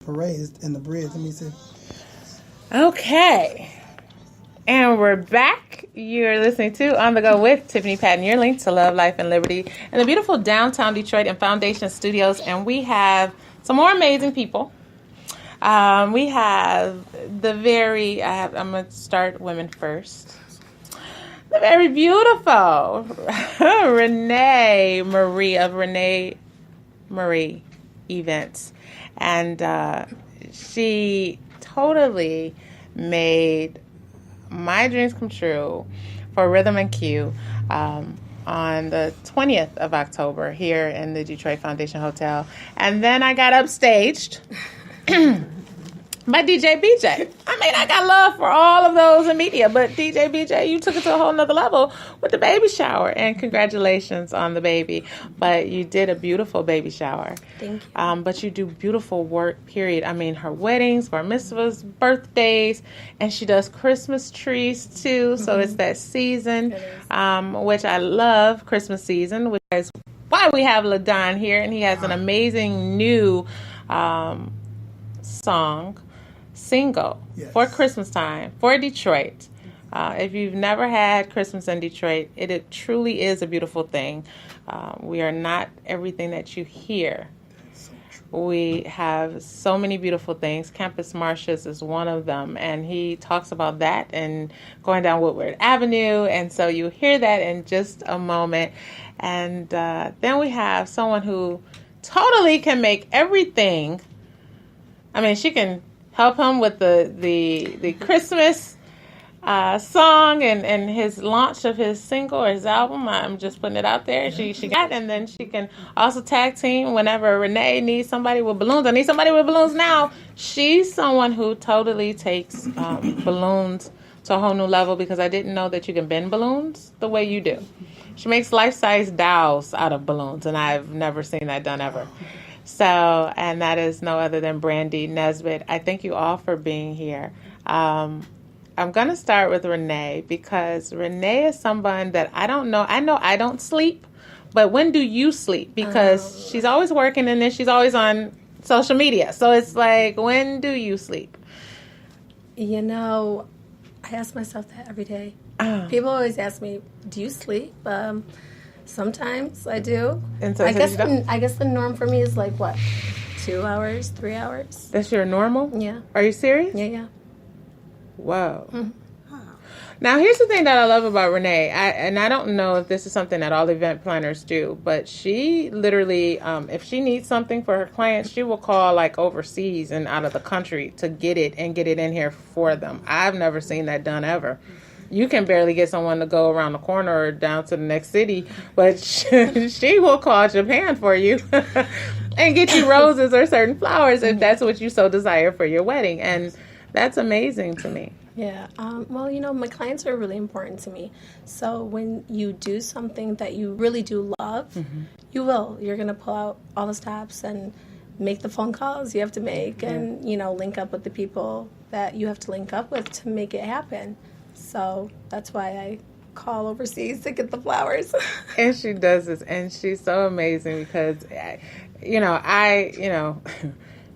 parade in the bridge. Let me see. Okay. And we're back. You're listening to On the Go with Tiffany Patton, your link to love, life, and liberty in the beautiful downtown Detroit and Foundation Studios. And we have some more amazing people. We have I'm going to start women first. The very beautiful Rene Murray of Rene Murray Events. And she totally made my dreams come true for Rhythm and Q on the 20th of October here in the Detroit Foundation Hotel. And then I got upstaged by DJ BJ. I mean, I got love for all of those in media, but DJ BJ, you took it to a whole nother level with the baby shower. And congratulations on the baby. But you did a beautiful baby shower. Thank you. But you do beautiful work, period. I mean, her weddings, bar mitzvahs, birthdays, and she does Christmas trees too. So it's that season, which I love, Christmas season, which is why we have LaDon here. And he has an amazing new single for Christmas time for Detroit. If you've never had Christmas in Detroit, it truly is a beautiful thing. We are not everything that you hear. We have so many beautiful things. Campus Marshes is one of them, and he talks about that and going down Woodward Avenue, and so you hear that in just a moment. And then we have someone who totally can make everything. I mean, she can help him with the Christmas song and his launch of his single or his album. I'm just putting it out there. She got, and then she can also tag team whenever Renee needs somebody with balloons. I need somebody with balloons now. She's someone who totally takes balloons to a whole new level, because I didn't know that you can bend balloons the way you do. She makes life-size dolls out of balloons, and I've never seen that done ever. So, and that is no other than Brandy Nesbitt. I thank you all for being here. I'm going to start with Renee, because Renee is someone that I don't know. I know I don't sleep, but when do you sleep? Because she's always working, and then she's always on social media. So it's like, when do you sleep? You know, I ask myself that every day. People always ask me, do you sleep? Sometimes I do. And so I guess the norm for me is like what, 2 hours, 3 hours. That's your normal? Yeah. Are you serious? Yeah. Whoa. Mm-hmm. Now, here's the thing that I love about Renee, and I don't know if this is something that all event planners do, but she literally, if she needs something for her clients, she will call like overseas and out of the country to get it in here for them. I've never seen that done ever. You can barely get someone to go around the corner or down to the next city, but she will call Japan for you and get you roses or certain flowers if that's what you so desire for your wedding. And that's amazing to me. Yeah. Well, you know, my clients are really important to me. So when you do something that you really do love, you're going to pull out all the stops and make the phone calls you have to make and, you know, link up with the people that you have to link up with to make it happen. So that's why I call overseas to get the flowers. And she does this, and she's so amazing because,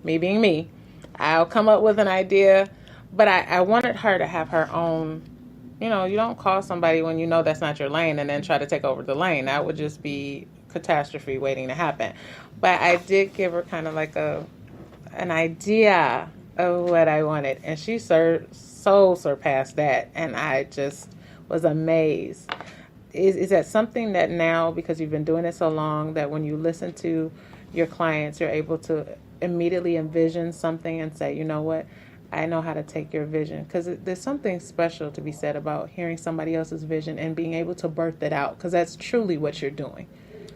me being me, I'll come up with an idea, but I wanted her to have her own, you don't call somebody when you know that's not your lane and then try to take over the lane. That would just be catastrophe waiting to happen. But I did give her kind of like an idea of what I wanted, and she so surpassed that, and I just was amazed. Is that something that now, because you've been doing it so long, that when you listen to your clients, you're able to immediately envision something and say, you know what, I know how to take your vision? Because there's something special to be said about hearing somebody else's vision and being able to birth it out, because that's truly what you're doing.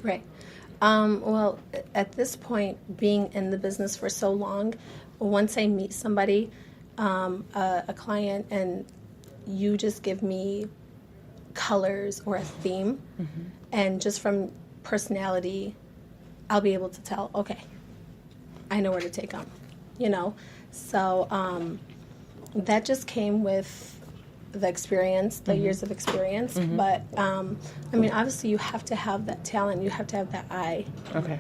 Right. Well, at this point, being in the business for so long, once I meet somebody, a client, and you just give me colors or a theme, and just from personality, I'll be able to tell, okay, I know where to take them, So that just came with the experience, the years of experience. But, obviously you have to have that talent. You have to have that eye. Okay.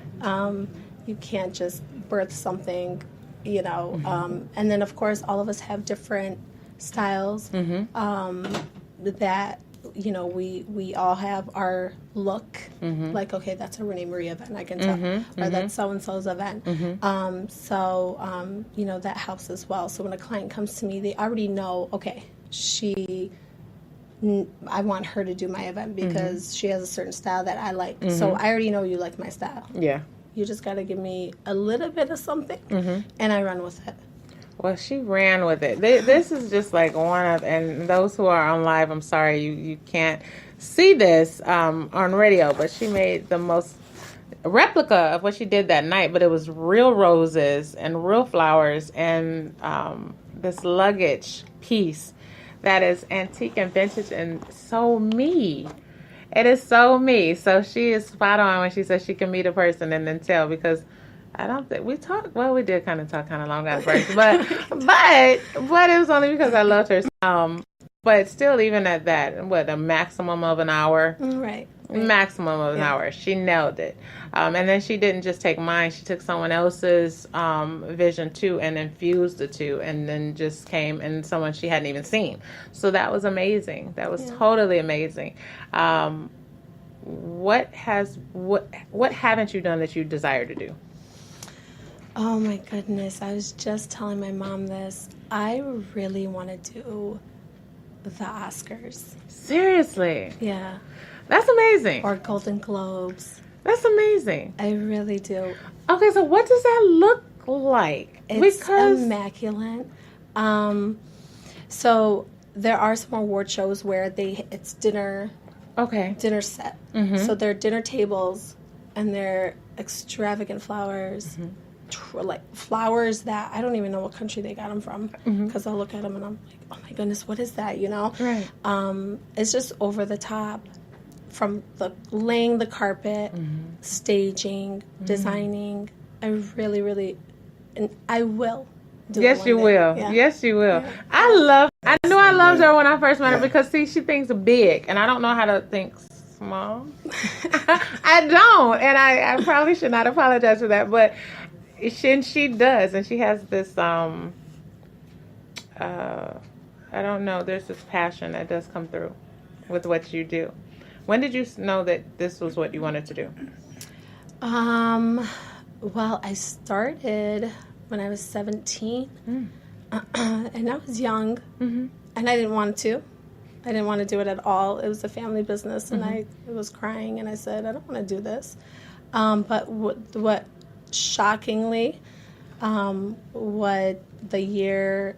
You can't just birth something, you know. And then, of course, all of us have different styles that, you know, we all have our look. Like, okay, that's a Rene Murray event, I can tell. Or that's so-and-so's event. So, you know, that helps as well. So when a client comes to me, they already know, okay, I want her to do my event because she has a certain style that I like. So I already know you like my style. Yeah. You just got to give me a little bit of something, and I run with it. Well, she ran with it. This is just like one of, and those who are on live, I'm sorry, you can't see this on radio, but she made the most replica of what she did that night, but it was real roses and real flowers and this luggage piece that is antique and vintage and so me. It is so me. So she is spot on when she says she can meet a person and then tell, because I don't think we talked. Well, we did kind of talk kind of long at first, but it was only because I loved her. But still, even at that, a maximum of an hour, right? Maximum of an hour. She nailed it. And then she didn't just take mine. She took someone else's vision too and infused the two, and then just came and someone she hadn't even seen. So that was amazing. That was totally amazing. What haven't you done that you desire to do? Oh my goodness. I was just telling my mom this. I really want to do the Oscars. Seriously? Yeah. That's amazing. Or Golden Globes. That's amazing. I really do. Okay, so what does that look like? It's immaculate. So there are some award shows where it's dinner. Okay. Dinner set. So they're dinner tables, and they're extravagant flowers. Like flowers that I don't even know what country they got them from, because I'll look at them and I'm like, oh my goodness, what is that? You know? Right. It's just over the top. From laying the carpet, staging, designing, I really, really, and I will do it. Yes, you will. Yeah. Yes, you will. Yeah. I knew I loved her when I first met her because, see, she thinks big, and I don't know how to think small. I don't, and I probably should not apologize for that, but she does, and she has this, I don't know, there's this passion that does come through with what you do. When did you know that this was what you wanted to do? Well, I started when I was 17, and I was young, and I didn't want to. I didn't want to do it at all. It was a family business, and I was crying, and I said, I don't want to do this. But what shockingly, what the year,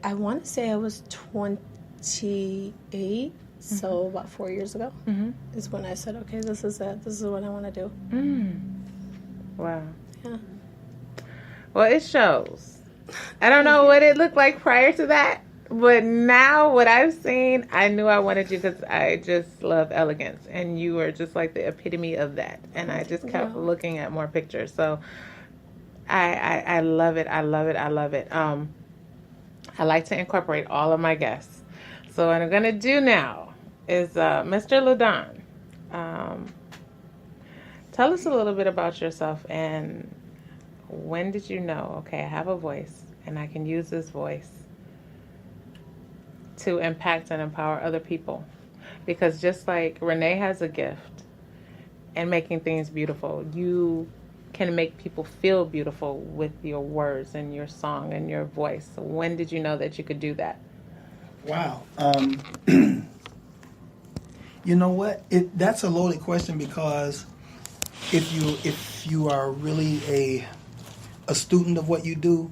I want to say I was 28, so about 4 years ago, is when I said, okay, this is it. This is what I want to do. Wow. Yeah. Well, it shows. I don't know what it looked like prior to that, but now what I've seen, I knew I wanted you because I just love elegance, and you are just like the epitome of that. And I just kept looking at more pictures. So I love it. I love it. I love it. I like to incorporate all of my guests. So what I'm going to do now is Mr. LaDon. Tell us a little bit about yourself, and when did you know, okay, I have a voice, and I can use this voice to impact and empower other people? Because just like Rene has a gift in making things beautiful, you can make people feel beautiful with your words and your song and your voice. So when did you know that you could do that? Wow. You know what? That's a loaded question, because if you are really a student of what you do,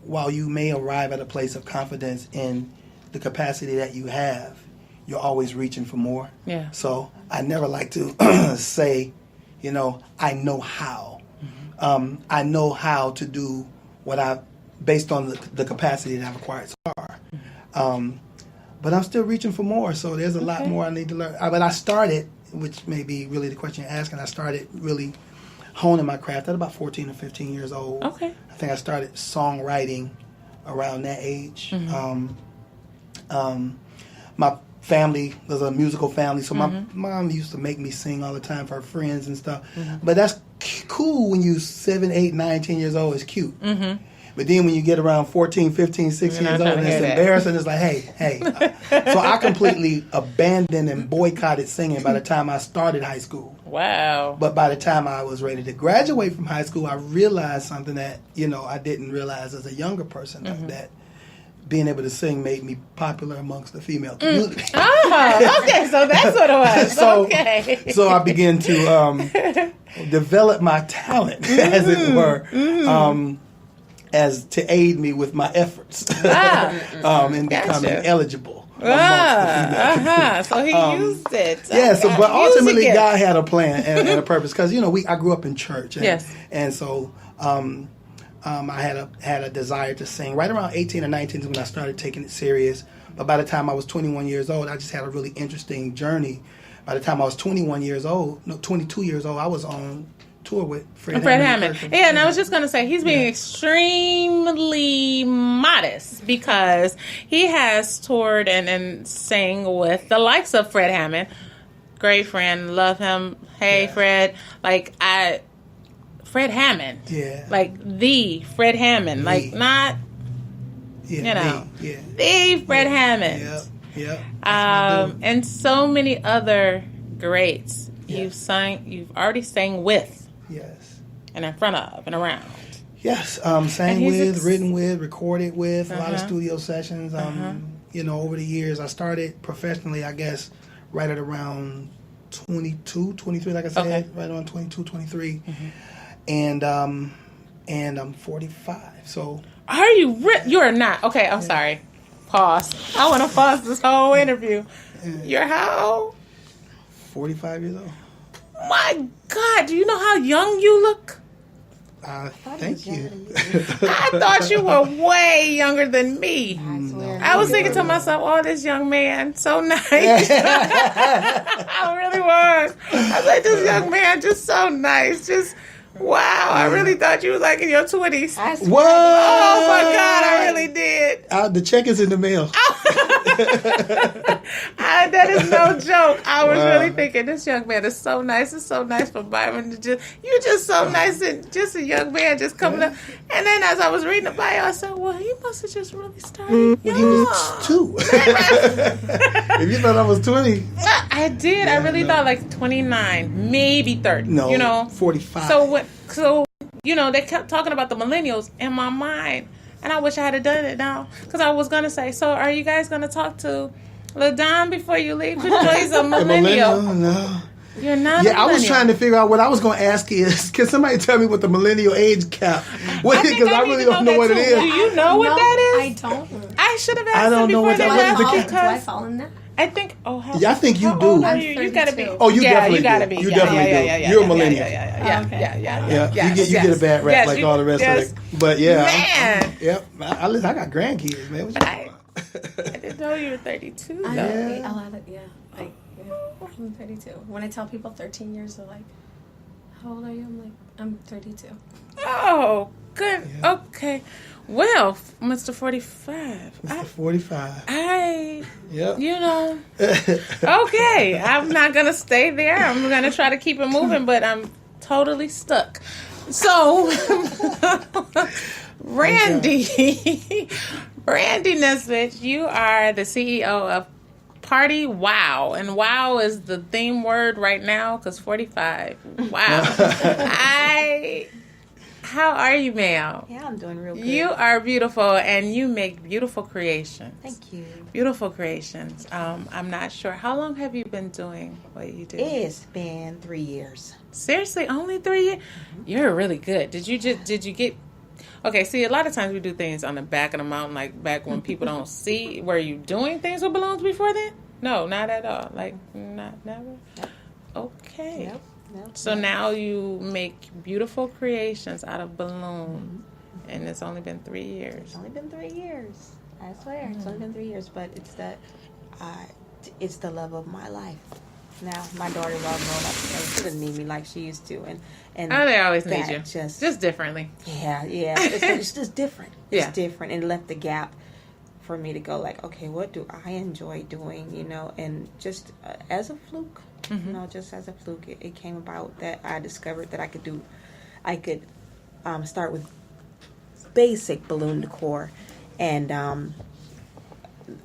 while you may arrive at a place of confidence in the capacity that you have, you're always reaching for more. Yeah. So I never like to say, I know how. I know how to do what based on the capacity that I've acquired so far. But I'm still reaching for more, so there's a lot more I need to learn. But I started, which may be really the question you're asking, I started really honing my craft at about 14 or 15 years old. Okay. I think I started songwriting around that age. My family was a musical family, so my mom used to make me sing all the time for her friends and stuff. But that's cool when you 7, 8, 9, 10 years old. It's cute. Mm-hmm. But then when you get around 14, 15, 16 years old, and it's embarrassing. It's like, hey. So I completely abandoned and boycotted singing by the time I started high school. Wow. But by the time I was ready to graduate from high school, I realized something that, I didn't realize as a younger person, that being able to sing made me popular amongst the female community. Oh, okay. So that's what it was. Okay. So I began to develop my talent, as it were, as to aid me with my efforts in becoming eligible. So he used it. Yeah. So, but ultimately, God had a plan and a purpose, because I grew up in church. And, and so I had a desire to sing. Right around 18 or 19 is when I started taking it serious. But by the time I was 21 years old, I just had a really interesting journey. By the time I was 22 years old, I was on tour with Fred Hammond. Yeah, and I was just going to say, he's being extremely modest, because he has toured and sang with the likes of Fred Hammond. Great friend, love him. Hey, Fred. Fred Hammond. Yeah. Like the Fred Hammond. Like not, the Fred Hammond. Yep. And so many other greats you've already sang with. Yes. And in front of and around. Yes. Sang with, written with, recorded with, a lot of studio sessions. Over the years, I started professionally, I guess, right at around 22, 23, like I said, right around 22, 23. And I'm 45. So are you you are not. Okay, I'm sorry. Pause. I want to pause this whole interview. You're how old? 45 years old. My God, do you know how young you look? Thank you. I thought you were way younger than me. I was thinking to myself, oh, this young man, so nice. I really was. I was like, this young man, just so nice. Just, wow. I really thought you was like in your 20s. What? Oh, my God, I really did. The check is in the mail. That is no joke. I was really thinking, this young man is so nice. It's so nice for Byron to you're just so nice, and just a young man just coming up. And then as I was reading the bio, I said, well, he must have just really started young. He was 2. If you thought I was 20. I did. I really thought like 29, maybe 30. No, 45. So they kept talking about the millennials in my mind. And I wish I had done it now. Because I was going to say, so are you guys going to talk to LaDon before you leave? Because he's a millennial. No. You're not I was trying to figure out what I was going to ask is, can somebody tell me what the millennial age cap? Because I really don't know what it is. Do you know what that is? I don't. I should have asked them before they left. Do I fall in that? I think. I think you do. You gotta be. Oh, you definitely you gotta do. be. You definitely do. You're a millennial. Yeah. You get a bad rap like all the rest of it. But man. I got grandkids, man. What I didn't know you were 32. Though. I'm 32. When I tell people 13 years, they're like, how old are you? I'm like, I'm 32. Oh, good. Yeah. Okay. Well, Mr. 45. Mr. 45. Okay. I'm not going to stay there. I'm going to try to keep it moving, but I'm totally stuck. So, Brandy Nesbitt, you are the CEO of Party Wow. And wow is the theme word right now because 45. Wow. How are you, ma'am? Yeah, I'm doing real good. You are beautiful, and you make beautiful creations. Thank you. Beautiful creations. I'm not sure. How long have you been doing what you do? It's been 3 years. Seriously? Only 3 years? Mm-hmm. You're really good. Did you get... Okay, see, a lot of times we do things on the back of the mountain, like back when people don't see. Were you doing things with balloons before then? No, not at all. Like, never? Yep. Okay. Nope. So now you make beautiful creations out of balloons, and it's only been 3 years. It's only been 3 years. I swear, it's only been 3 years, but it's the love of my life. Now my daughter's all grown up, and she doesn't need me like she used to, and they always need you, just differently. Yeah, it's just different. It's Yeah. different, and left the gap for me to go like, okay, what do I enjoy doing, and just as a fluke. Just as a fluke. It came about that I discovered that I could start with basic balloon decor, and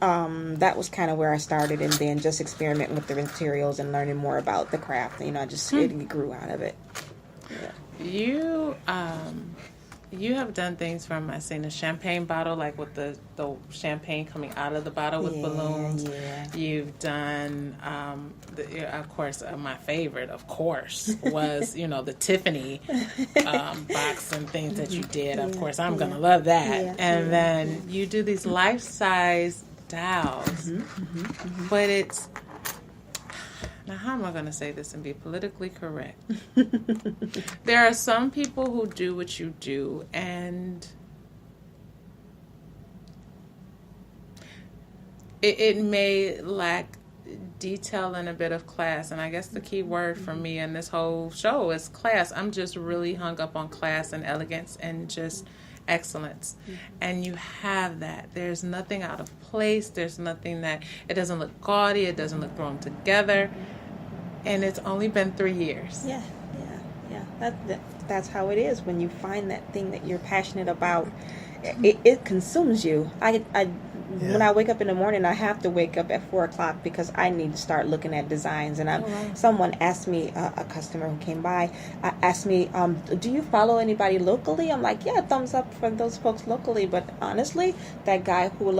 that was kind of where I started, and then just experimenting with the materials and learning more about the craft. It grew out of it. Yeah. You have done things from, I seen a champagne bottle, like with the champagne coming out of the bottle with balloons. Yeah. You've done, of course, my favorite, of course, was, the Tiffany box and things that you did. Of course, I'm going to love that. Yeah. And then you do these life-size dolls. But it's... Now, how am I going to say this and be politically correct? There are some people who do what you do, and it may lack detail and a bit of class. And I guess the key word for me in this whole show is class. I'm just really hung up on class and elegance and just excellence. And you have that. There's nothing out of place. There's nothing that, it doesn't look gaudy. It doesn't look thrown together. And it's only been 3 years. Yeah. That's how it is. When you find that thing that you're passionate about, it consumes you. When I wake up in the morning, I have to wake up at 4:00 because I need to start looking at designs. And someone asked me, a customer who came by, asked me, do you follow anybody locally? I'm like, yeah, thumbs up for those folks locally. But honestly, that guy who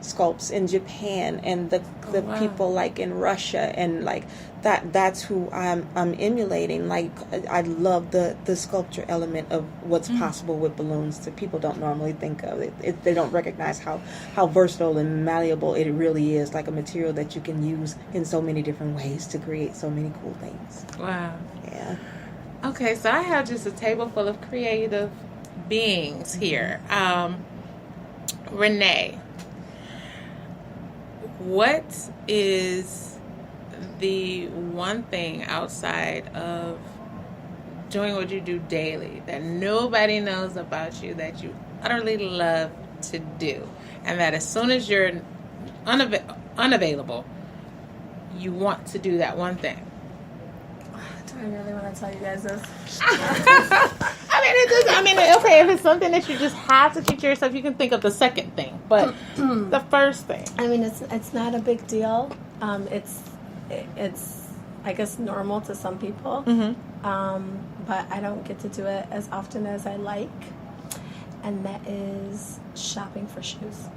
sculpts in Japan and the people like in Russia and like that's who I'm emulating. Like I love the sculpture element of what's possible with balloons that people don't normally think of. They don't recognize how versatile and malleable it really is, like a material that you can use in so many different ways to create so many cool things. Wow. Yeah. Okay, so I have just a table full of creative beings here. Rene, what is the one thing outside of doing what you do daily that nobody knows about you that you utterly love to do, and that as soon as you're unavailable, you want to do that one thing? Do I really want to tell you guys this? Okay, if it's something that you just have to teach yourself, you can think of the second thing, but the first thing. It's not a big deal. It's I guess normal to some people, but I don't get to do it as often as I like, and that is shopping for shoes.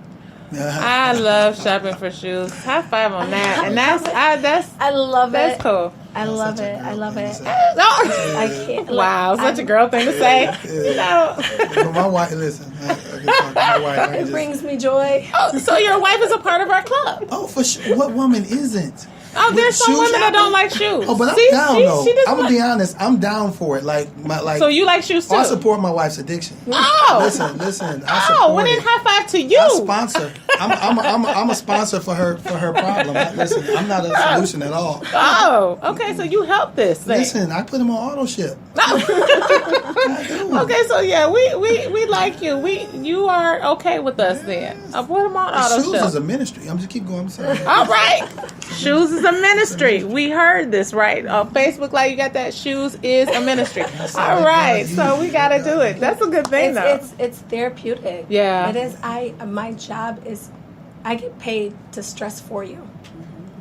I love shopping for shoes. High five on that. And I love it. That's cool. I love it. I can't. Wow, such a girl thing to say. But my wife, listen. My wife. It brings me joy. Oh, so your wife is a part of our club? Oh, for sure. What woman isn't? Oh, there's some women that don't like shoes. Oh, but I'm down though. I'm gonna be honest. I'm down for it. So you like shoes too? I support my wife's addiction. Oh, listen. I support well then high five to you. I sponsor. I'm a sponsor for her problem. Listen, I'm not a solution at all. Oh, okay. So you help this thing. Listen, I put him on auto ship. Okay, so yeah, we like you. You are okay with us then. I put him on auto ship. Shoes is a ministry. I'm just keep going. I'm sorry. All right, shoes is a ministry. We heard this right on Facebook. Like you got that. Shoes is a ministry. All right, so we got to do it. That's a good thing, though. It's therapeutic. Yeah, it is. My job is, I get paid to stress for you.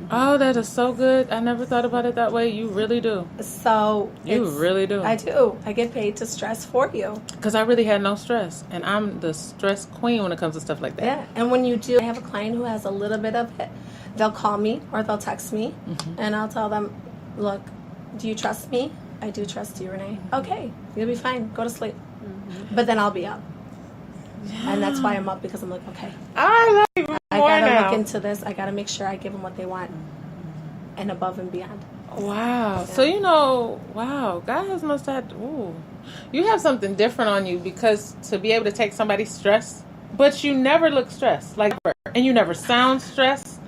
Oh, that is so good. I never thought about it that way. You really do. So you really do. I do. I get paid to stress for you. Because I really had no stress. And I'm the stress queen when it comes to stuff like that. Yeah. And when you do, I have a client who has a little bit of it. They'll call me or they'll text me. And I'll tell them, look, do you trust me? I do trust you, Rene. Okay. You'll be fine. Go to sleep. But then I'll be up. Yeah. And that's why I'm up, because I'm like, okay. I love you more I gotta now. look into this. I gotta make sure I give them what they want, and above and beyond. Wow. Yeah. So wow, guys must have. Ooh, you have something different on you, because to be able to take somebody's stress, but you never look stressed, like, and you never sound stressed,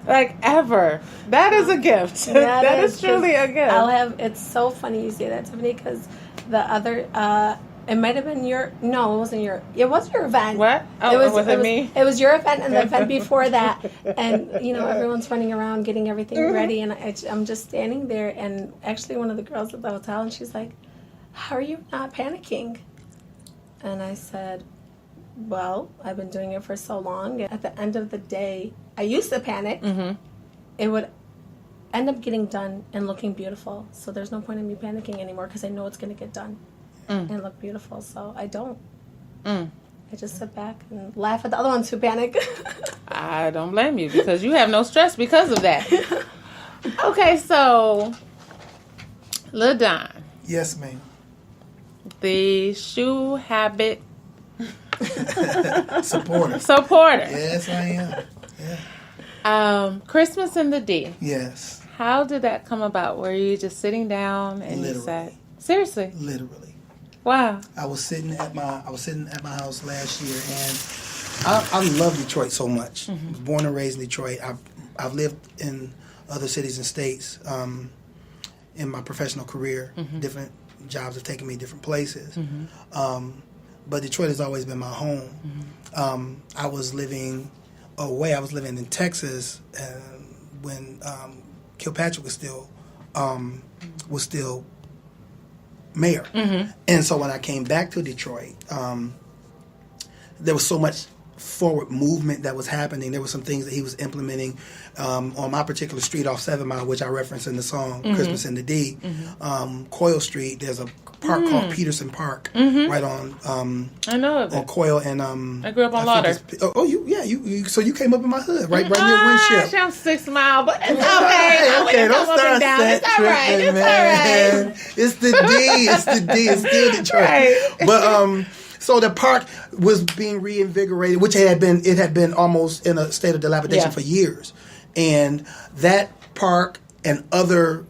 like ever. That is a gift. That is truly a gift. It's so funny you say that, Tiffany, because the other It might have been no, it wasn't it was your event. What? Oh, was it me? It was your event and the event before that. And, everyone's running around getting everything ready. And I'm just standing there. And actually one of the girls at the hotel, and she's like, how are you not panicking? And I said, well, I've been doing it for so long. At the end of the day, I used to panic. Mm-hmm. It would end up getting done and looking beautiful. So there's no point in me panicking anymore because I know it's going to get done and look beautiful. So I don't. I just sit back and laugh at the other ones who panic. I don't blame you because you have no stress because of that. Okay, so Lil Don. Yes, ma'am. The shoe habit Supporter. Supporter. Yes, I am. Yeah. Christmas in the D. Yes. How did that come about? Were you just sitting down and you said, seriously? Literally. Wow. I was sitting at my house last year, and I love Detroit so much. Mm-hmm. I was born and raised in Detroit. I've lived in other cities and states in my professional career. Mm-hmm. Different jobs have taken me different places. Mm-hmm. But Detroit has always been my home. Mm-hmm. I was living away. I was living in Texas when Kilpatrick was still mayor. Mm-hmm. And so when I came back to Detroit, there was so much forward movement that was happening. There were some things that he was implementing on my particular street off 7 Mile, which I referenced in the song Christmas in the D. Mm-hmm. Coyle Street, there's a park called Peterson Park right on I know of it. on Coyle and I grew up on Lauder. So you came up in my hood right near Winship. I'm 6 Mile, but it's okay. Okay, don't start that It's all right. tripping, man. It's the D. It's the D. It's still Detroit. Right. But so the park was being reinvigorated, which it had been almost in a state of dilapidation for years, and that park and other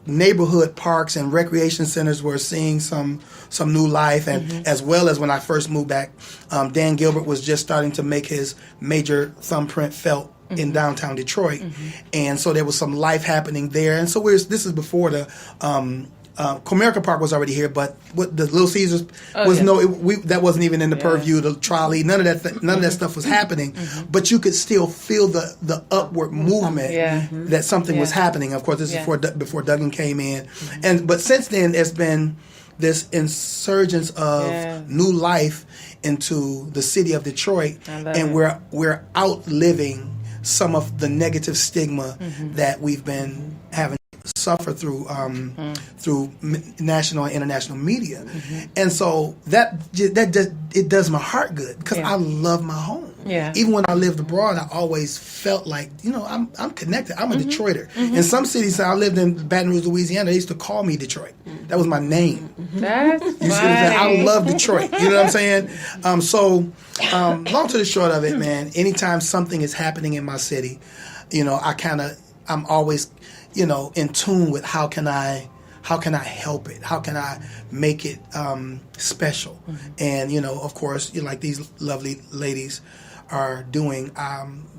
neighborhood parks and recreation centers were seeing some new life, and as well as when I first moved back, Dan Gilbert was just starting to make his major thumbprint felt in downtown Detroit, and so there was some life happening there. And so this is before the Comerica Park was already here, but what the Little Caesars was that wasn't even in the purview. The trolley, none of that stuff was happening. But you could still feel the upward movement that something was happening. Of course, this is before Duggan came in, but since then there's been this insurgence of new life into the city of Detroit, and we're outliving some of the negative stigma that we've been having suffer through national and international media, and so that it does my heart good because I love my home. Yeah. Even when I lived abroad, I always felt like I'm connected. I'm a Detroiter. In some cities, I lived in Baton Rouge, Louisiana. They used to call me Detroit. That was my name. That's funny. I love Detroit. You know what I'm saying? Long to the short of it, man. Anytime something is happening in my city, I'm always in tune with how can I help it? How can I make it special? And of course, like these lovely ladies are doing.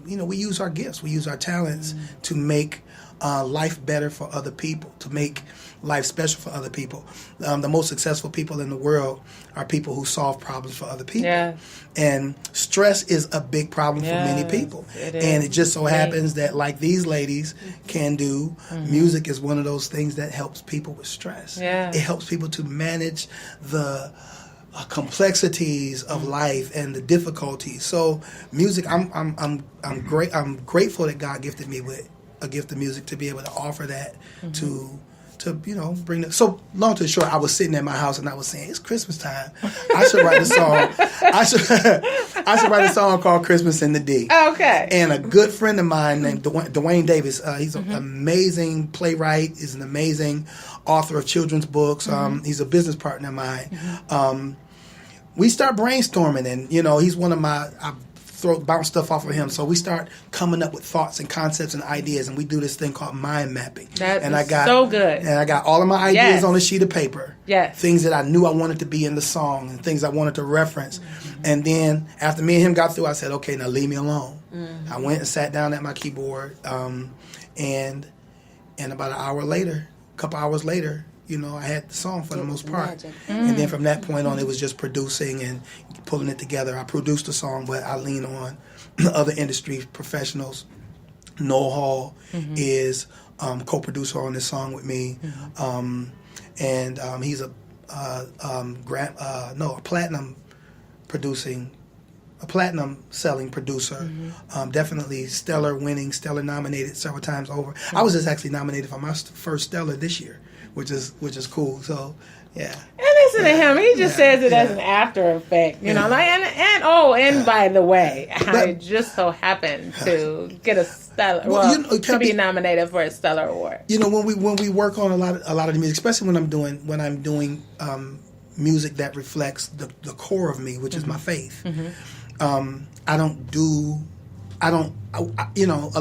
We use our gifts, we use our talents to make life better for other people, to make life special for other people. The most successful people in the world are people who solve problems for other people. Yeah. And stress is a big problem for many people. And it just so happens that like these ladies can do, music is one of those things that helps people with stress. Yeah. It helps people to manage the complexities of life and the difficulties. So music, I'm grateful that God gifted me with a gift of music to be able to offer that to bring the. So long to the short, I was sitting at my house and I was saying, it's Christmas time. I should write a song. I should write a song called Christmas in the D. Okay. And a good friend of mine named Dwayne Davis, he's an amazing playwright. He's an amazing author of children's books. He's a business partner of mine. We start brainstorming, and he's one of my. Bounce stuff off of him, so we start coming up with thoughts and concepts and ideas, and we do this thing called mind mapping. So good. And I got all of my ideas on a sheet of paper. Yes. Things that I knew I wanted to be in the song, and things I wanted to reference. And then after me and him got through, I said, "Okay, now leave me alone." I went and sat down at my keyboard, and about a couple hours later, I had the song for the most part. Magic. And then from that point on, it was just producing and pulling it together. I produced the song, but I lean on other industry professionals. Noel Hall is co-producer on this song with me, and he's a platinum selling producer. Definitely Stellar nominated several times over. I was just actually nominated for my first Stellar this year, which is cool. So yeah. And listen to him. He just says it as an after effect, you know. Like, and by the way, I just so happened to get a Stellar. To be nominated for a Stellar award. When we work on a lot of the music, especially when I'm doing music that reflects the core of me, which is my faith. A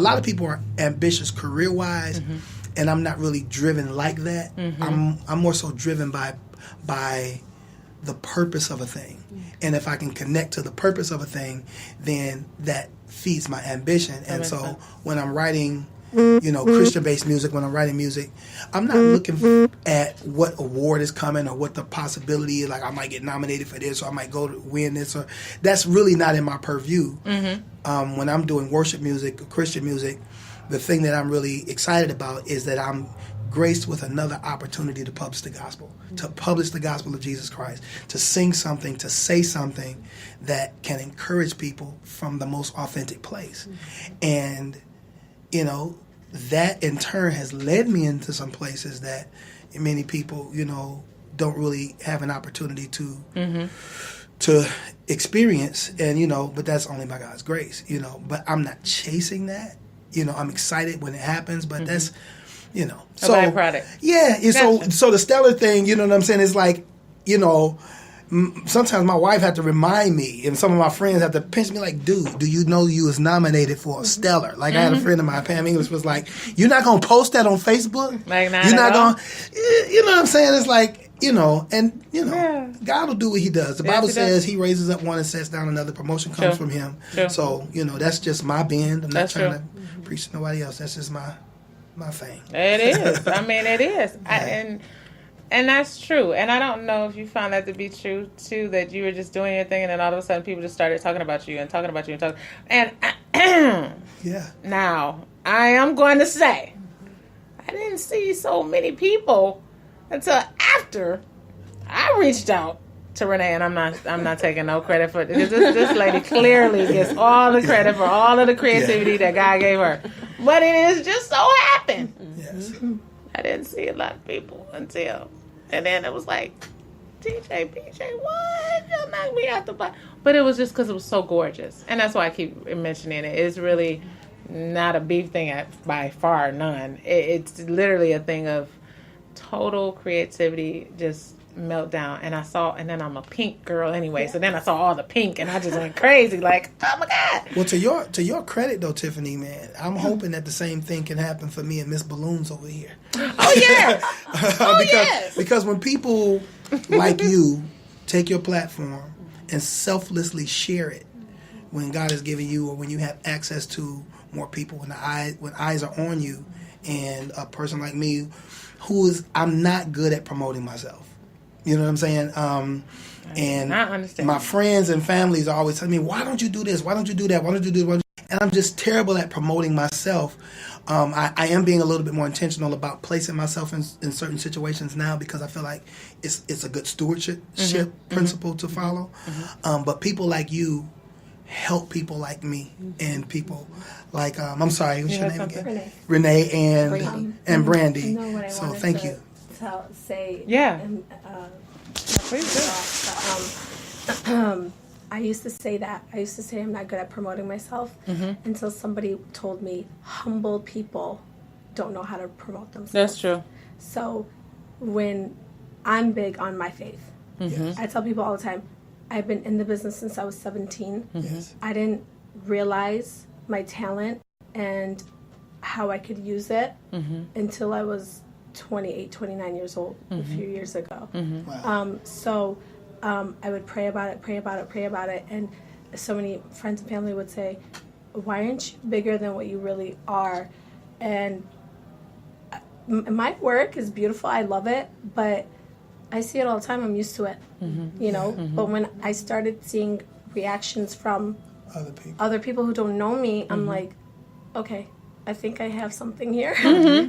lot of people are ambitious career wise, and I'm not really driven like that. I'm more so driven by the purpose of a thing, and if I can connect to the purpose of a thing, then that feeds my ambition. And so when I'm writing, Christian-based music, when I'm writing music, I'm not looking at what award is coming or what the possibility is. Like, I might get nominated for this, or I might go to win this, or that's really not in my purview. When I'm doing worship music or Christian music, the thing that I'm really excited about is that I'm graced with another opportunity to publish the gospel, of Jesus Christ, to sing something, to say something that can encourage people from the most authentic place. And that in turn has led me into some places that many people, don't really have an opportunity to experience. And, but that's only by God's grace, but I'm not chasing that. I'm excited when it happens, but that's, so a byproduct. Yeah. So the Stellar thing, you know what I'm saying, is like, sometimes my wife had to remind me, and some of my friends have to pinch me like, dude, do you know you was nominated for a Stellar? Like, I had a friend of mine, Pam English, was like, you're not going to post that on Facebook? Like, you're not going to, you know what I'm saying? It's like, God will do what he does. The Bible says he raises up one and sets down another. Promotion comes from him. So, that's just my bend. I'm not trying to preach to nobody else. That's just my thing. It is. I mean, it is. And that's true. And I don't know if you found that to be true, too, that you were just doing your thing and then all of a sudden people just started talking about you and talking about you and talking. And yeah. Now, I am going to say, I didn't see so many people until after I reached out to Rene, and I'm not taking no credit for it. This lady clearly gets all the credit for all of the creativity that God gave her. But it is just so happened. Yes. I didn't see a lot of people until... And then it was like, PJ, what? You'll knock me out the box. But it was just because it was so gorgeous. And that's why I keep mentioning it. It's really not a beef thing by far, none. It's literally a thing of total creativity, just meltdown. And then I'm a pink girl anyway. So then I saw all the pink and I just went crazy. Like, oh my God. Well, to your credit though, Tiffany, man, I'm hoping that the same thing can happen for me and Miss Balloons over here. Oh yes. Because when people like you take your platform and selflessly share it, when God has given you, or when you have access to more people, when eyes are on you, and a person like me, I'm not good at promoting myself. You know what I'm saying? And I understand. My friends and families are always telling me, why don't you do this? Why don't you do that? Why don't you do this? And I'm just terrible at promoting myself. I am being a little bit more intentional about placing myself in certain situations now, because I feel like it's a good stewardship principle to follow. But people like you help people like me and people like, I'm sorry, what's your name again? Rene and Brandy. So thank you. Say I used to say that. I used to say I'm not good at promoting myself until somebody told me humble people don't know how to promote themselves. That's true. So when I'm big on my faith, I tell people all the time, I've been in the business since I was 17. Yes. I didn't realize my talent and how I could use it until I was 28, 29 years old a few years ago. Wow. I would pray about it, and so many friends and family would say, why aren't you bigger than what you really are? And my work is beautiful. I love it, but I see it all the time. I'm used to it, you know. But when I started seeing reactions from other people who don't know me, I'm like, okay, I think I have something here,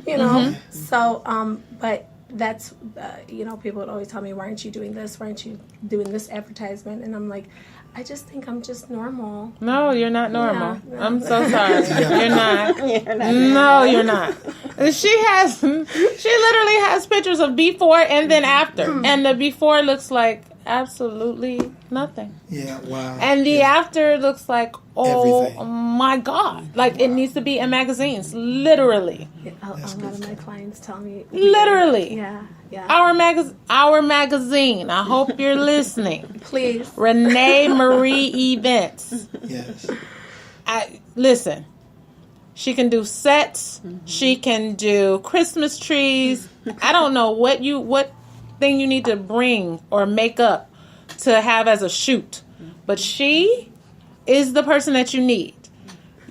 you know. So, but that's, you know, people would always tell me, why aren't you doing this? Why aren't you doing this advertisement? And I'm like, I just think I'm just normal. No, you're not normal. Yeah, no. I'm so sorry. You're not. You're not. No, you're not. She literally has pictures of before and then after. And the before looks like absolutely nothing. Yeah, wow. And the after looks like, oh Everything. my God. Like it needs to be in magazines. Literally. A lot of my clients tell me. Literally. Yeah, yeah. Our magazine. I hope you're listening. Please. Rene Murray Events. Yes. Listen. She can do sets. She can do Christmas trees. I don't know what thing you need to bring or make up to have as a shoot, but she is the person that you need.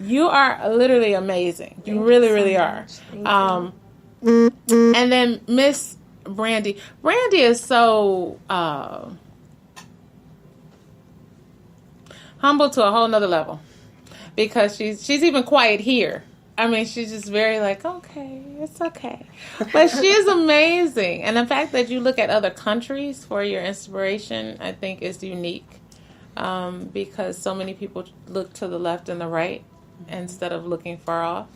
You are literally amazing. You really are. And then Miss Brandy. Brandy is so humble to a whole nother level. Because she's even quiet here. I mean, she's just very like, okay, it's okay. But she is amazing. And the fact that you look at other countries for your inspiration, I think is unique. Because so many people look to the left and the right instead of looking far off.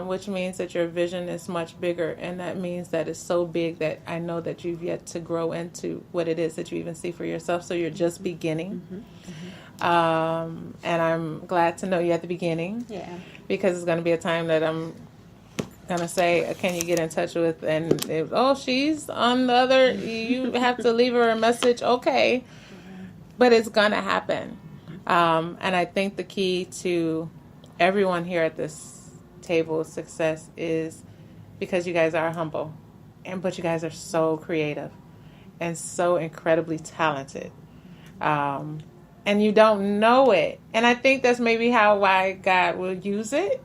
Which means that your vision is much bigger. And that means that it's so big that I know that you've yet to grow into what it is that you even see for yourself. So you're just beginning. And I'm glad to know you at the beginning. Yeah. Because it's going to be a time that I'm going to say, can you get in touch with, and she's on the other, you have to leave her a message. Okay. But it's going to happen. And I think the key to everyone here at this table of success is because you guys are humble, but you guys are so creative and so incredibly talented. And you don't know it. And I think that's maybe why God will use it.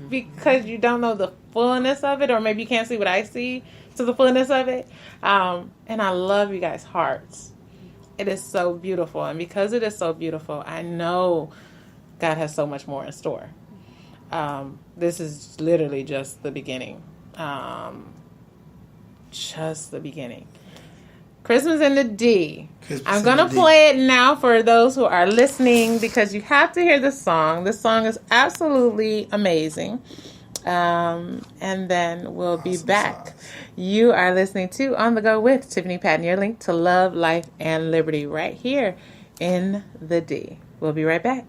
Because you don't know the fullness of it. Or maybe you can't see what I see to the fullness of it. And I love you guys' hearts. It is so beautiful. And because it is so beautiful, I know God has so much more in store. This is literally just the beginning. Just the beginning. Christmas in the D. I'm going to play it now for those who are listening because you have to hear this song. This song is absolutely amazing. And then we'll be back. You are listening to On the Go with Tiffany Patton, your link to love, life, and liberty right here in the D. We'll be right back.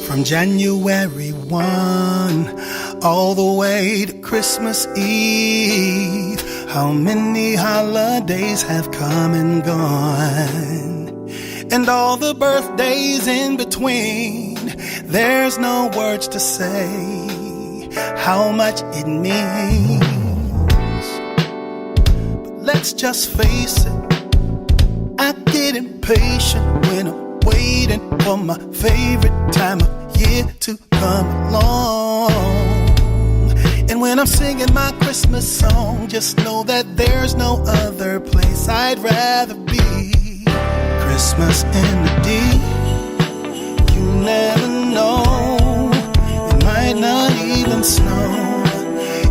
From January 1 all the way to Christmas Eve, how many holidays have come and gone, and all the birthdays in between. There's no words to say how much it means, but let's just face it, I get impatient when I'm waiting for my favorite time of year to come along. And when I'm singing my Christmas song, just know that there's no other place I'd rather be. Christmas in the D, you never know, it might not even snow,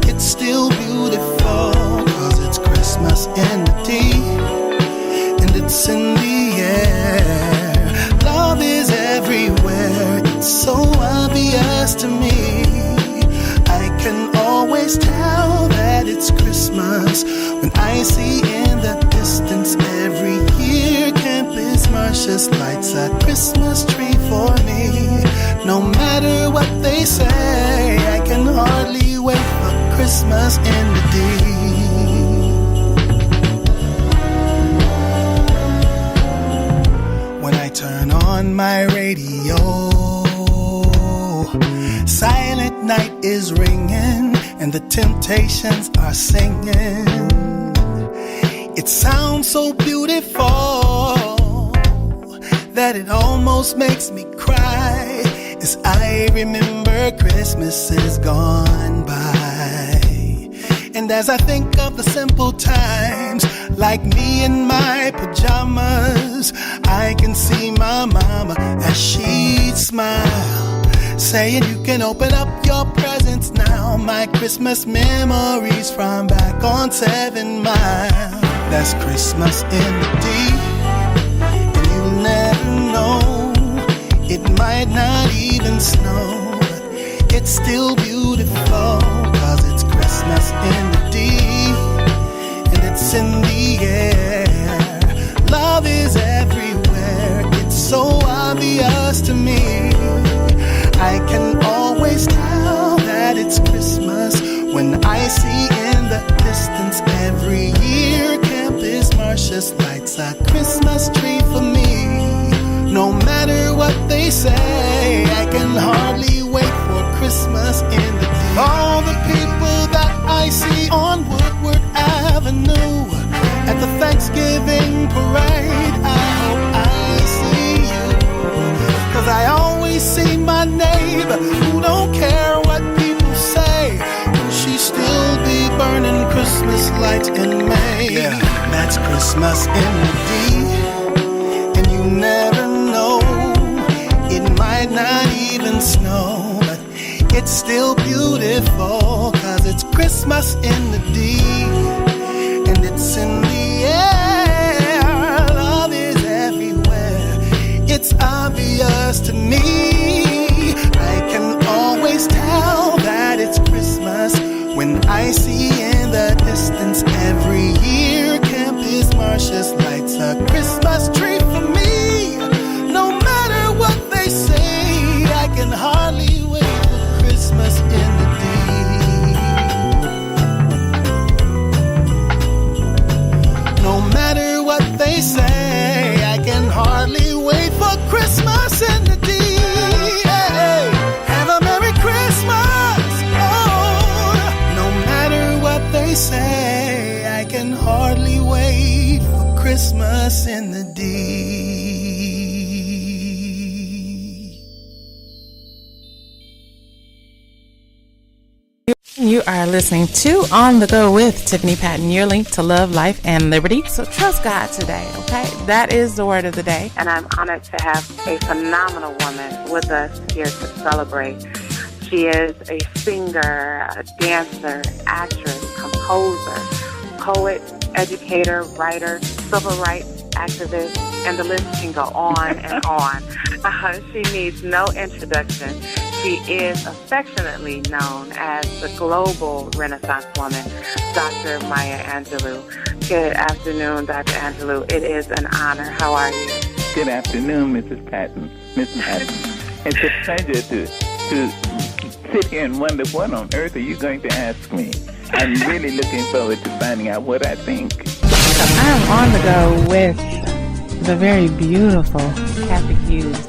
it's still beautiful, cause it's Christmas in the D, and it's in the air. Love is everywhere, it's so obvious to me. I can always tell that it's Christmas when I see in the distance every year Campus Martius lights a Christmas tree for me. No matter what they say, I can hardly wait for Christmas in the D. When I turn on on my radio. Silent night is ringing and the Temptations are singing. It sounds so beautiful that it almost makes me cry as I remember Christmas is gone by. And as I think of the simple times, like me in my pajamas, I can see my mama as she'd smile, saying you can open up your presents now. My Christmas memories from back on 7 Mile. That's Christmas in the deep, and you never know, it might not even snow, but it's still beautiful, 'cause it's Christmas in the deep, and it's in the air. Love is everywhere, it's so obvious to me. I can always tell that it's Christmas when I see in the distance every year Campus Martius lights a Christmas tree for me. No matter what they say, I can hardly wait for Christmas in the deep. All the people that I see on Woodward Avenue at the Thanksgiving parade, I hope I see you, 'cause I always see my neighbor who don't care what people say, will she still be burning Christmas lights in May? Yeah, that's Christmas in the deep, and you never know, it might not even snow, but it's still beautiful, 'cause it's Christmas in the deep, and it's in the air. Love is everywhere, it's obvious to me. I can always tell that it's Christmas when I see in the distance every year Campus Martius lights a Christmas tree for me. No matter what they say, I can hardly wait for Christmas in the deep. No matter what they say, I can hardly wait for Christmas in the deep. Hey, have a Merry Christmas. Oh, no matter what they say, I can hardly wait for Christmas in the deep. You are listening to On the Go with Tiffany Patton, your link to love, life, and liberty. So trust God today, okay? That is the word of the day. And I'm honored to have a phenomenal woman with us here to celebrate. She is a singer, a dancer, actress, composer, poet, educator, writer, civil rights activist, and the list can go on and on. She needs no introduction. She is affectionately known as the global Renaissance woman, Dr. Maya Angelou. Good afternoon, Dr. Angelou. It is an honor. How are you? Good afternoon, Mrs. Patton. Miss Patton. It's a pleasure to sit here and wonder what on earth are you going to ask me. I'm really looking forward to finding out what I think. I'm on the go with the very beautiful Kathy Hughes.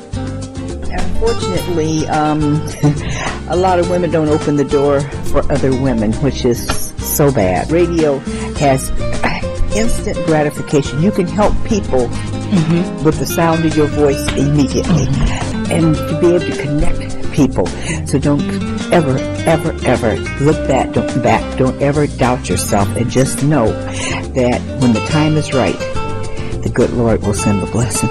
Unfortunately, a lot of women don't open the door for other women, which is so bad. Radio has instant gratification. You can help people with the sound of your voice immediately, and to be able to connect people. So don't ever, ever, ever look back. Don't ever doubt yourself, and just know that when the time is right, the good Lord will send the blessing.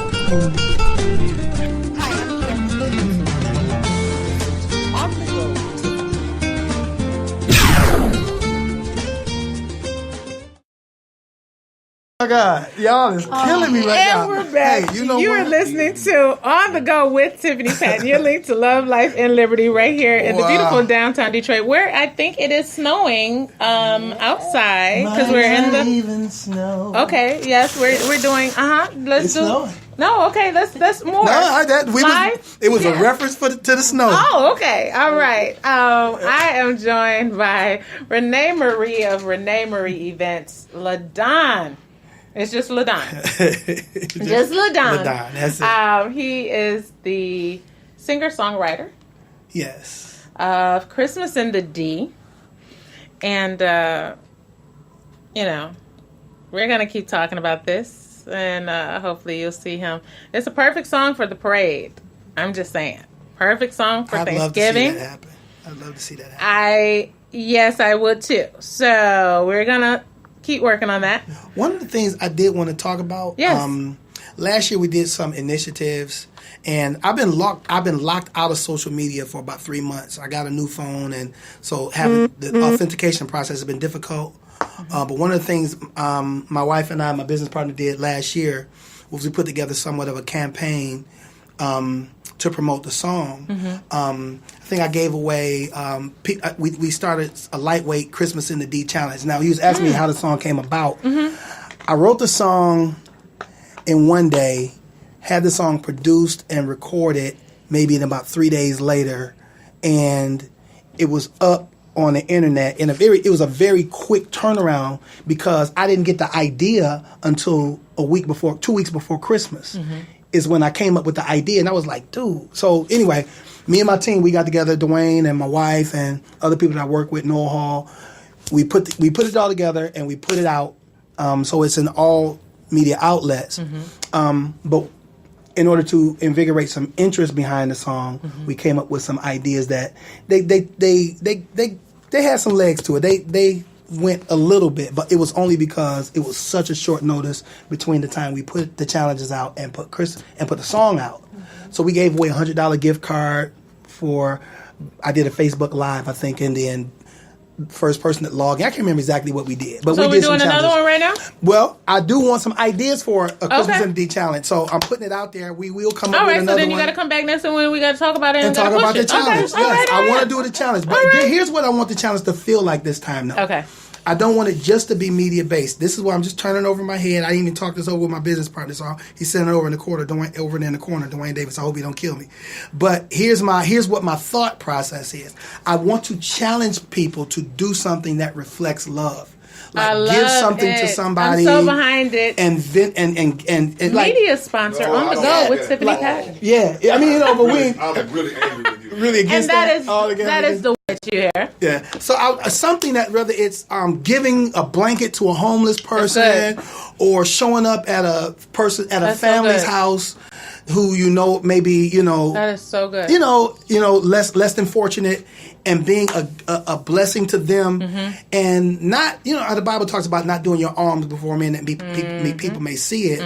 Oh my God, y'all is killing me right now. And we're back. Hey, you know are what? listening to On the Go with Tiffany Patton, your link to love, life, and liberty right here in the beautiful downtown Detroit, where I think it is snowing outside because we're in the even snow. Okay, yes, we're doing let's It's do snowing. No, okay, let's more. No, it was a reference to the snow. Oh, okay. All right. I am joined by Rene Murray of Rene Murray Events, LaDon. It's just LaDon. just LaDon. LaDon, that's it. He is the singer-songwriter. Yes. Of Christmas in the D. And, you know, we're going to keep talking about this. And hopefully you'll see him. It's a perfect song for the parade. I'm just saying. Perfect song for Thanksgiving. I'd love to see that happen. Yes, I would too. So we're going to keep working on that. One of the things I did want to talk about, last year we did some initiatives, and I've been locked out of social media for about 3 months. I got a new phone, and so having the authentication process has been difficult. But one of the things my wife and I, my business partner, did last year was we put together somewhat of a campaign to promote the song. I think I gave away, we started a lightweight Christmas in the D challenge. Now, he was asking me how the song came about. I wrote the song in one day, had the song produced and recorded maybe in about 3 days later, and it was up on the internet. And it was a very quick turnaround because I didn't get the idea until 2 weeks before Christmas. Is when I came up with the idea, and I was like, dude. So anyway, me and my team, we got together, Dwayne and my wife and other people that I work with, Noah Hall. We put it all together and we put it out, so it's in all media outlets. But in order to invigorate some interest behind the song, we came up with some ideas that they had some legs to it. They went a little bit, but it was only because it was such a short notice between the time we put the challenges out and put the song out. So we gave away $100 gift card I did a Facebook Live, I think, and then first person that logged in. I can't remember exactly what we did. But so we did doing another one right now? Well, I do want some ideas for a Christmas in the D challenge, so I'm putting it out there. We will come up with another one. All right, so then you got to come back next time when we got to talk about it and talk about the challenge. Okay. Yes, I want to do the challenge. But here's what I want the challenge to feel like this time, though. Okay. I don't want it just to be media based. This is why I'm just turning over my head. I didn't even talk this over with my business partner, so he's sitting over in the corner, Dwayne Davis. I hope he don't kill me. But here's what my thought process is. I want to challenge people to do something that reflects love. Like give something to somebody. I'm so behind it. And media sponsor on the go with Tiffany Patton. Yeah, I mean, but I'm really angry with you. Really against that. That is the way you hear. Yeah. So something that whether it's giving a blanket to a homeless person or showing up at a family's house who maybe that is so good. Less than fortunate, and being a blessing to them, and not the Bible talks about not doing your alms before men that people may see it,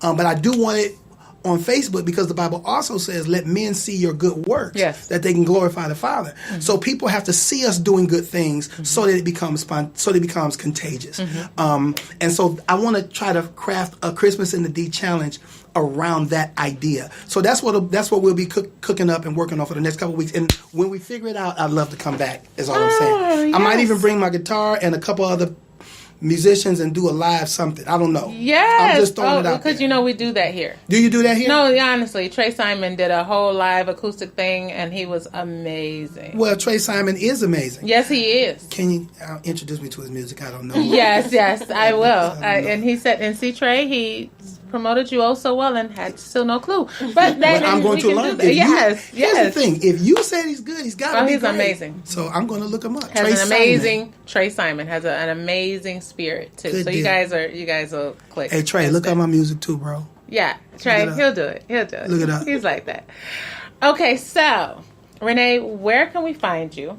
but I do want it on Facebook because the Bible also says let men see your good works, that they can glorify the Father. So people have to see us doing good things so that it becomes contagious. And so I want to try to craft a Christmas in the D challenge around that idea. So that's what we'll be cooking up and working on for the next couple of weeks. And when we figure it out, I'd love to come back, is all I'm saying. Yes. I might even bring my guitar and a couple other musicians and do a live something. I don't know. Yes. I'm just throwing it out because there. We do that here. Do you do that here? No, honestly, Trey Simon did a whole live acoustic thing, and he was amazing. Well, Trey Simon is amazing. Yes, he is. Can you introduce me to his music? I don't know. Yes, I will. And he said, and see, Trey, he promoted you so well and had still no clue. But then I'm going to learn. Yes. Here's the thing: if you said he's good, he's got to be he's great. Amazing. So I'm going to look him up. Trey Simon has an amazing spirit too. Good so deal. you guys will click. Hey Trey, look up my music too, bro. Yeah, Trey, he'll do it. Look it up. He's like that. Okay, so Rene, where can we find you?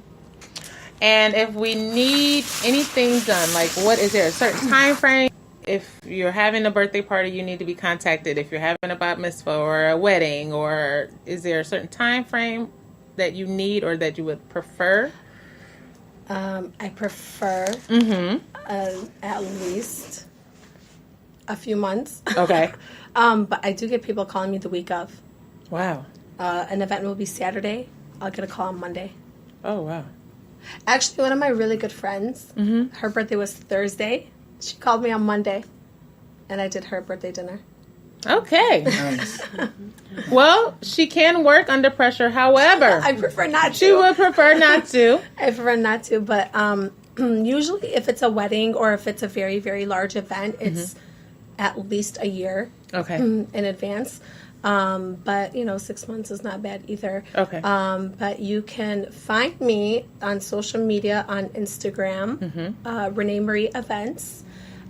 And if we need anything done, like is there a certain time frame? If you're having a birthday party, you need to be contacted. If you're having a bat mitzvah or a wedding, or is there a certain time frame that you need or that you would prefer? I prefer at least a few months. Okay. But I do get people calling me the week of. Wow. An event will be Saturday. I'll get a call on Monday. Oh, wow. Actually, one of my really good friends, her birthday was Thursday. She called me on Monday, and I did her birthday dinner. Okay. Nice. Well, she can work under pressure. However, I prefer not to. She would prefer not to. I prefer not to, but usually if it's a wedding or if it's a very, very large event, it's at least a year in advance. But 6 months is not bad either. Okay. But you can find me on social media on Instagram, Rene Murray Events.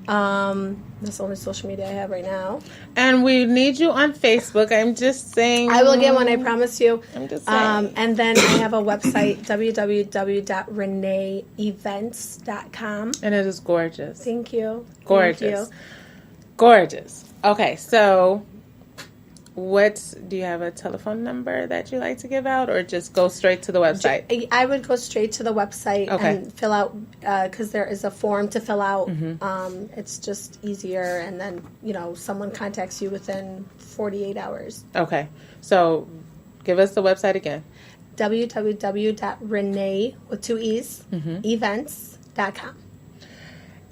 That's the only social media I have right now. And we need you on Facebook. I'm just saying. I will get one, I promise you. I'm just saying. And then I have a website, www.reneevents.com. And it is gorgeous. Thank you. Gorgeous. Thank you. Gorgeous. Okay, so do you have a telephone number that you like to give out, or just go straight to the website? I would go straight to the website and fill out, because there is a form to fill out. It's just easier, and then someone contacts you within 48 hours. Okay, so give us the website again. www.rene with 2 E's events.com.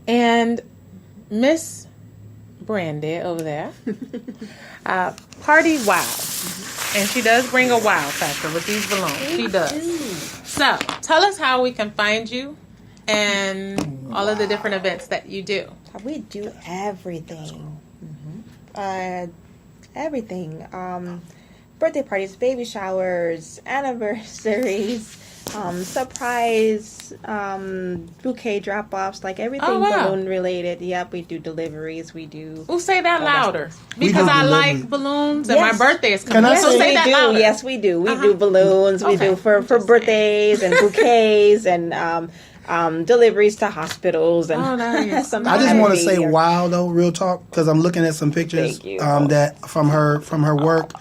And Miss Brandy over there, Party Wow. And she does bring a wow factor with these balloons. She does. So, tell us how we can find you and all of the different events that you do. We do everything. Everything. Birthday parties, baby showers, anniversaries, surprise, bouquet drop-offs, like everything balloon related. Yep, we do deliveries. We do. We'll say that louder because I like balloons and my birthday is coming. Yes, So say that louder. Yes, we do. We do balloons. We do for birthdays and bouquets and deliveries to hospitals. And I just want to say wow though, real talk, because I'm looking at some pictures that from her work,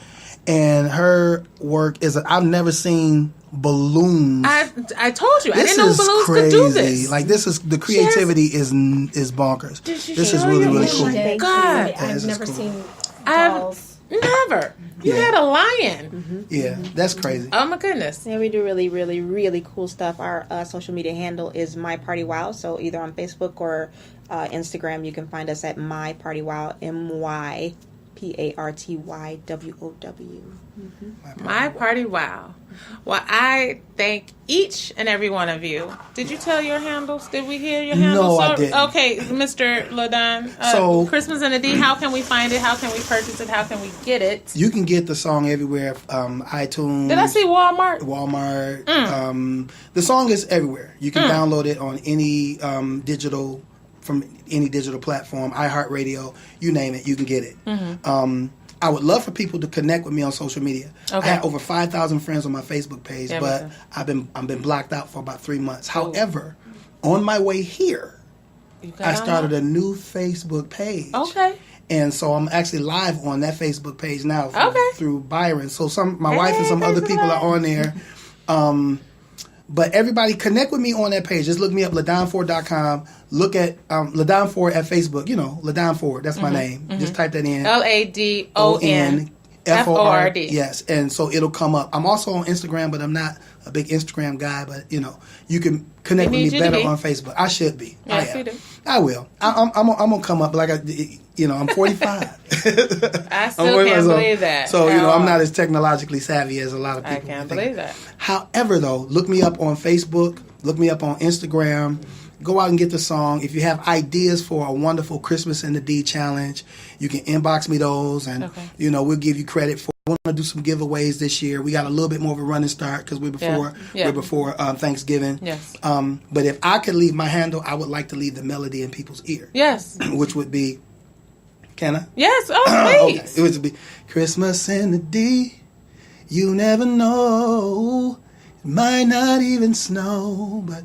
and her work is I've never seen balloons. I told you I didn't know balloons could do this. Like this is the creativity is bonkers. This is really cool. God, I've never seen dolls. Never. You had a lion. Yeah, that's crazy. Oh my goodness. Yeah, we do really, really, really cool stuff. Our social media handle is My Party Wow. So either on Facebook or Instagram, you can find us at My Party Wow. MyPartyWow. My Party Wow. Well, I thank each and every one of you. Did you tell your handles? Did we hear your handles? No, I didn't. Okay, Mr. Ladon. So Christmas in the D, how can we find it? How can we purchase it? How can we get it? You can get the song everywhere. iTunes. Did I see Walmart? The song is everywhere. You can download it on any digital platform, iHeartRadio, you name it, you can get it. I would love for people to connect with me on social media. I have over 5,000 friends on my Facebook page, but I've been blocked out for about 3 months. However, on my way here, I started a new Facebook page. Okay. And so I'm actually live on that Facebook page now through Byron. So my wife and some other people are on there. But everybody connect with me on that page. Just look me up, LaDonFord.com. Look at LaDonFord at Facebook. LaDonFord. That's my name. Just type that in. LaDonFord. Yes. And so it'll come up. I'm also on Instagram, but I'm not a big Instagram guy. But, you can connect with me better on Facebook. I should be. Yes, you do. I will. I'm going to come up like I'm 45. I still can't believe that. So, I'm not as technologically savvy as a lot of people. I can't believe that. However, though, look me up on Facebook. Look me up on Instagram. Go out and get the song. If you have ideas for a wonderful Christmas in the D challenge, you can inbox me those. And, we'll give you credit for. We're going to do some giveaways this year. We got a little bit more of a running start because we're before Thanksgiving. Yes. But if I could leave my handle, I would like to leave the melody in people's ear. Yes. Which would be, can I? Yes. Oh, please. It would be Christmas in the D. You never know. It might not even snow, but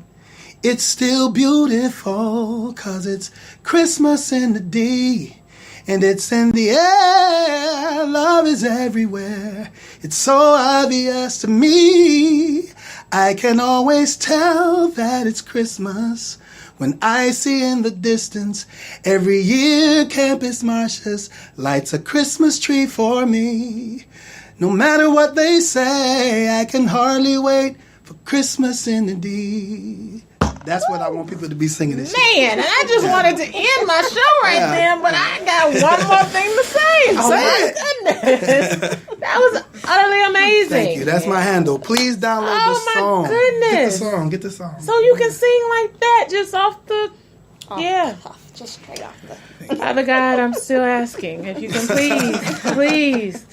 it's still beautiful because it's Christmas in the D. And it's in the air, love is everywhere. It's so obvious to me. I can always tell that it's Christmas when I see in the distance every year Campus Martius lights a Christmas tree for me. No matter what they say, I can hardly wait for Christmas in the D. That's what I want people to be singing this year. Man, and I just wanted to end my show there, but I got one more thing to say. All right. Goodness. That was utterly amazing. Thank you. That's my handle. Please download the song. Oh, my goodness. Get the song. So you can sing like that just off the Yeah. Just straight off the. Father God, I'm still asking if you can please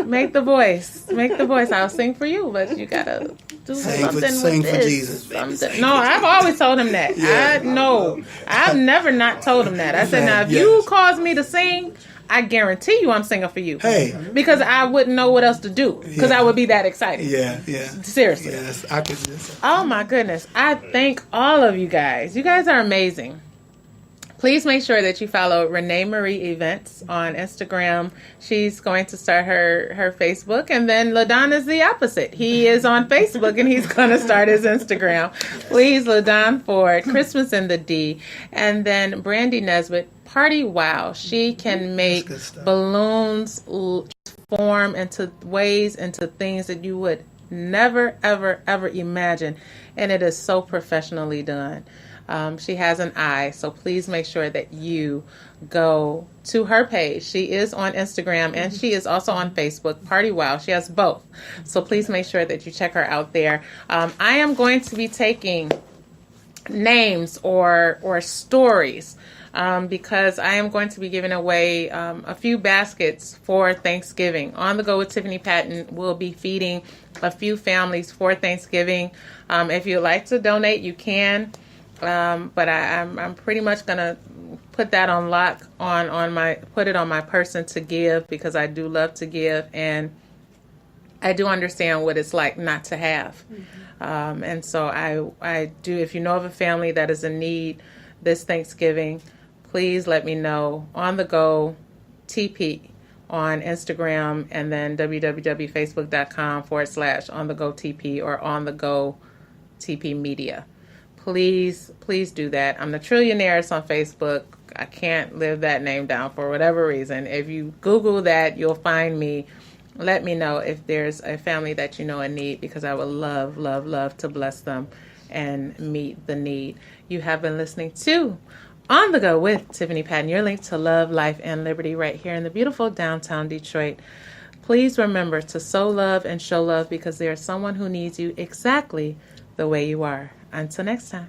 make the voice. I'll sing for you, but you gotta do something sing with for this. Jesus, baby. No, I've always told him that. I've never not told him that. I said, now if you cause me to sing, I guarantee you I'm singing for you. Hey. Because I wouldn't know what else to do. Because I would be that excited. Yeah. Seriously. Yes, I could do this. Oh my goodness. I thank all of you guys. You guys are amazing. Please make sure that you follow Rene Murray Events on Instagram. She's going to start her Facebook. And then LaDon is the opposite. He is on Facebook and he's going to start his Instagram. Please, LaDon, for Christmas in the D. And then Brandy Nesbitt, Party Wow. She can make balloons form into things that you would never, ever, ever imagine. And it is so professionally done. She has an eye, so please make sure that you go to her page. She is on Instagram and she is also on Facebook, Party Wow. She has both. So please make sure that you check her out there. I am going to be taking names or stories because I am going to be giving away a few baskets for Thanksgiving. On the Go with Tiffany Patton will be feeding a few families for Thanksgiving. If you'd like to donate, you can. But I'm pretty much gonna put that on lock put it on my person to give, because I do love to give and I do understand what it's like not to have. And so I do. If you know of a family that is in need this Thanksgiving, please let me know. On the Go TP on Instagram, and then www.facebook.com/onthegotp or on the Go TP Media. Please do that. I'm the Trillionaires on Facebook. I can't live that name down for whatever reason. If you Google that, you'll find me. Let me know if there's a family that you know in need, because I would love, love, love to bless them and meet the need. You have been listening to On the Go with Tiffany Patton, your link to love, life, and liberty right here in the beautiful downtown Detroit. Please remember to sow love and show love, because there is someone who needs you exactly the way you are. Until next time.